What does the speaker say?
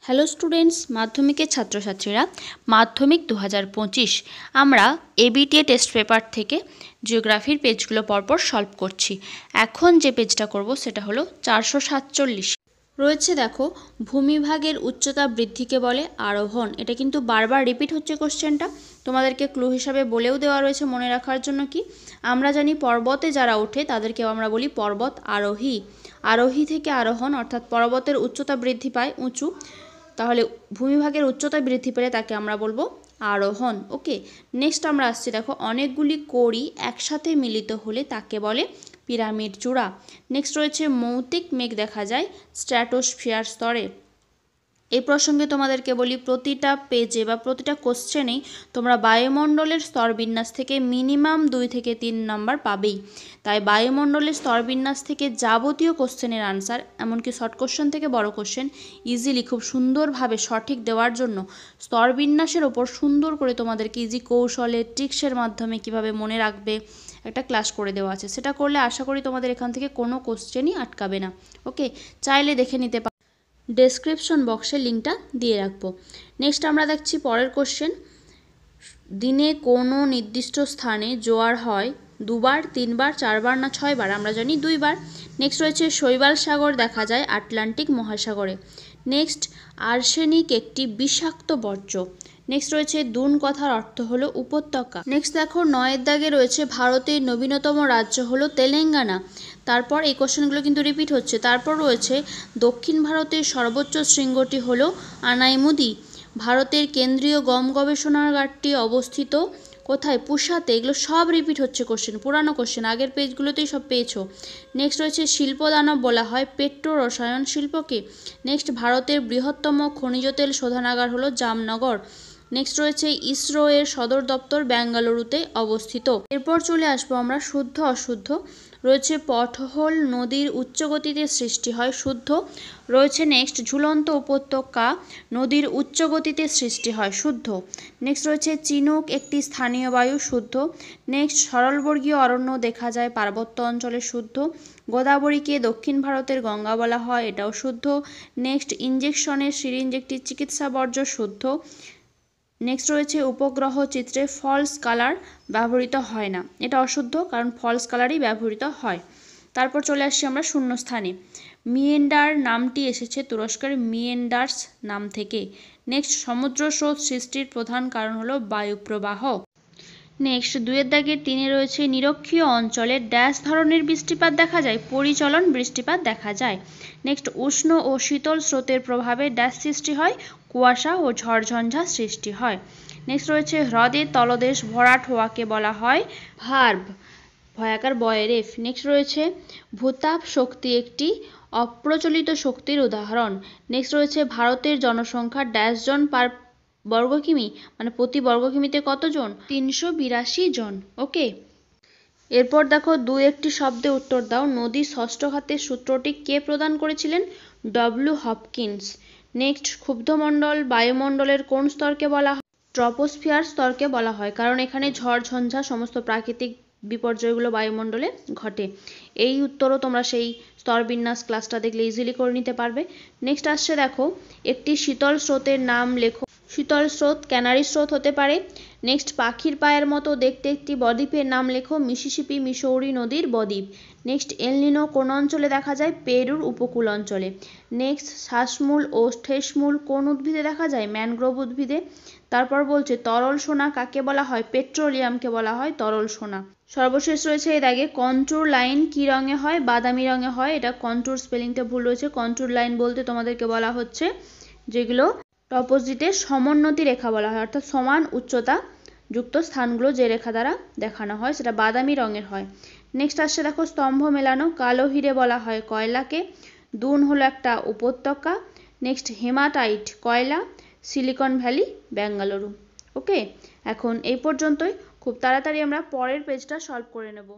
Hello students, মাধ্যমিকের ছাত্রছাত্রীরা, মাধ্যমিক 2025 আমরা এবিটিএ টেস্ট পেপার থেকে জিওগ্রাফির পেজগুলো পরপর সলভ করছি। এখন যে পেজটা করব সেটা হলো 447 রয়েছে। দেখো, ভূমিভাগের উচ্চতা বৃদ্ধিকে বলে আরোহণ। এটা কিন্তু বারবার রিপিট হচ্ছে কোশ্চেনটা, তোমাদেরকে ক্লু হিসাবে বলেও দেওয়া রয়েছে মনে রাখার জন্য। কি আমরা জানি পর্বতে যারা ওঠে তাদেরকেও আমরা বলি পর্বত আরোহী। আরোহী থেকে আরোহণ, অর্থাৎ পর্বতের উচ্চতা বৃদ্ধি পায় উঁচু, তাহলে ভূমিভাগের উচ্চতা বৃদ্ধি পেলে তাকে আমরা বলবো আরোহণ। ওকে, নেক্সট আমরা আসছি। দেখো, অনেকগুলি কড়ি একসাথে মিলিত হলে তাকে বলে পিরামিড চূড়া। নেক্সট রয়েছে মৌতিক মেঘ দেখা যায় স্ট্র্যাটোস্ফিয়ার স্তরে। এই প্রসঙ্গে তোমাদেরকে বলি, প্রতিটা পেজে বা প্রতিটা কোশ্চেনেই তোমরা বায়ুমণ্ডলের স্তরবিন্যাস থেকে মিনিমাম 2 থেকে 3 নম্বর পাবেই। তাই বায়ুমণ্ডলের স্তরবিন্যাস থেকে যাবতীয় কোশ্চেনের আনসার, এমনকি শর্ট কোশ্চেন থেকে বড় কোশ্চেন ইজিলি খুব সুন্দরভাবে সঠিক দেওয়ার জন্য স্তরবিন্যাসের ওপর সুন্দর করে তোমাদেরকে ইজি কৌশলে ট্রিক্সের মাধ্যমে কিভাবে মনে রাখবে একটা ক্লাস করে দেওয়া আছে। সেটা করলে আশা করি তোমাদের এখান থেকে কোনো কোশ্চেনই আটকাবে না। ওকে, চাইলে দেখে নিতে পারো, ডেসক্রিপশন বক্সে লিঙ্কটা দিয়ে রাখবো। নেক্সট আমরা দেখছি পরের কোশ্চেন, দিনে কোনো নির্দিষ্ট স্থানে জোয়ার হয় 2 বার, 3 বার, 4 বার না 6 বার? আমরা জানি 2 বার। নেক্সট রয়েছে শৈবাল সাগর দেখা যায় আটলান্টিক মহাসাগরে। নেক্সট, আর্সেনিক একটি বিষাক্ত বর্জ্য। নেক্সট রয়েছে দুন কথার অর্থ হলো উপত্যকা। নেক্সট দেখো, 9 দাগে রয়েছে ভারতের নবীনতম রাজ্য হলো তেলেঙ্গানা। তারপর এই কোশ্চেনগুলো কিন্তু রিপিট হচ্ছে। তারপর রয়েছে দক্ষিণ ভারতের সর্বোচ্চ শৃঙ্গটি হলো আনাইমুদি। ভারতের কেন্দ্রীয় গম গবেষণাগারটি অবস্থিত কোথায়? পুসাতে। এগুলো সব রিপিট হচ্ছে কোশ্চেন, পুরানো কোশ্চেন, আগের পেজগুলোতেই সব পেয়েছো। নেক্সট রয়েছে শিল্পদানব বলা হয় পেট্রো রসায়ন শিল্পকে। নেক্সট, ভারতের বৃহত্তম খনিজ তেল শোধনাগার হলো জামনগর। নেক্সট রয়েছে ইসরো এর সদর দপ্তর বেঙ্গালুরুতে অবস্থিত। এরপর চলে আসবো আমরা শুদ্ধ অশুদ্ধ। রয়েছে পটহোল নদীর উচ্চ গতিতে সৃষ্টি হয়, শুদ্ধ। রয়েছে নেক্সট, ঝুলন্ত উপত্যকা নদীর উচ্চ গতিতে সৃষ্টি হয়, শুদ্ধ। নেক্সট রয়েছে চিনুক একটি স্থানীয় বায়ু, শুদ্ধ। নেক্সট, সরলবর্গীয় অরণ্য দেখা যায় পার্বত্য অঞ্চলে, শুদ্ধ। গোদাবরীকে দক্ষিণ ভারতের গঙ্গা বলা হয়, এটাও শুদ্ধ। নেক্সট, ইঞ্জেকশনের সিরিঞ্জ একটি চিকিৎসা বর্জ্য, শুদ্ধ। নেক্সট রয়েছে উপগ্রহ চিত্রে ফলস কালার ব্যবহৃত হয় না, এটা অশুদ্ধ, কারণ ফলস কালারই ব্যবহৃত হয়। তারপর চলে আসছি আমরা শূন্যস্থানে। মিয়েন্ডার নামটি এসেছে তুরস্কের মিয়েন্ডার্স নাম থেকে। নেক্সট, সমুদ্র স্রোত সৃষ্টির প্রধান কারণ হলো বায়ুপ্রবাহ। নেক্সট, 2 দাগের 3 রয়েছে নিরক্ষীয় অঞ্চলে ড্যাশ ধরনের বৃষ্টিপাত দেখা যায়, পরিচলন বৃষ্টিপাত দেখা যায়। নেক্সট, উষ্ণ ও শীতল স্রোতের প্রভাবে ড্যাশ সৃষ্টি হয়, কুয়াশা ও ঝড়ঝঞ্ঝা সৃষ্টি হয়। নেক্সট রয়েছে হ্রদের তলদেশ ভরাট হওয়াকে বলা হয় ভার্ব, ভয়াকার বয়ের এফ। নেক্সট রয়েছে ভূতাপ শক্তি একটি অপ্রচলিত শক্তির উদাহরণ। নেক্সট রয়েছে ভারতের জনসংখ্যা ড্যাশ জন পার বর্গ কিমি, মানে প্রতি বর্গ কিমিতে কতজন? 382 জন। ওকে, এরপর দেখো, 2-1 শব্দে উত্তর দাও। নদী ষষ্ঠ ঘাতের সূত্রটি কে প্রদান করেছিলেন? W Hopkins. নেক্সট, ক্ষুব্ধমণ্ডল বায়ুমণ্ডলের কোন স্তরকে বলা হয়? ট্রপোস্ফিয়ার স্তরকে বলা হয়, কারণ এখানে ঝড় ঝঞ্ঝা সমস্ত প্রাকৃতিক বিপর্যয়গুলো বায়ুমণ্ডলে ঘটে। এই উত্তরও তোমরা সেই স্তরবিন্যাস ক্লাসটা দেখলে ইজিলি করে নিতে পারবে। নেক্সট আসছে, দেখো, একটি শীতল স্রোতের নাম লেখো। শীতল স্রোত ক্যানারি স্রোত হতে পারে। নেক্সট, পাখির পায়ের মতো দেখতে একটি বদ্বীপের নাম লেখো। মিসিসিপি মিসৌরি নদীর বদ্বীপ। নেক্সট, এলনিনো কোন অঞ্চলে দেখা যায়? পেরুর উপকূল অঞ্চলে। নেক্সট, শ্বাসমূল ও ঠেসমূল কোন উদ্ভিদে দেখা যায়? ম্যানগ্রোভ উদ্ভিদে। তারপর বলছে তরল সোনা কাকে বলা হয়? পেট্রোলিয়ামকে বলা হয় তরল সোনা। সর্বশেষ রয়েছে এই দাগে, কন্ট্যুর লাইন কি রঙে হয়? বাদামি রঙে হয়। এটা কন্ট্যুর স্পেলিংটা ভুল রয়েছে। কন্ট্যুর লাইন বলতে তোমাদেরকে বলা হচ্ছে যেগুলো অপোজিটে সমোন্নতি রেখা বলা হয়, অর্থাৎ সমান উচ্চতা যুক্ত স্থানগুলো যে রেখা দ্বারা দেখানো হয় সেটা বাদামি রঙের হয়। নেক্সট আসছে, দেখো, স্তম্ভ মেলানো কালো হিরে বলা হয় কয়লাকে। দুন হলো একটা উপত্যকা। নেক্সট, হেমাটাইট কয়লা। Silicon valley Bengaluru. ওকে, এখন এই পর্যন্তই। খুব তাড়াতাড়ি আমরা পরের পেজটা সলভ করে নেব।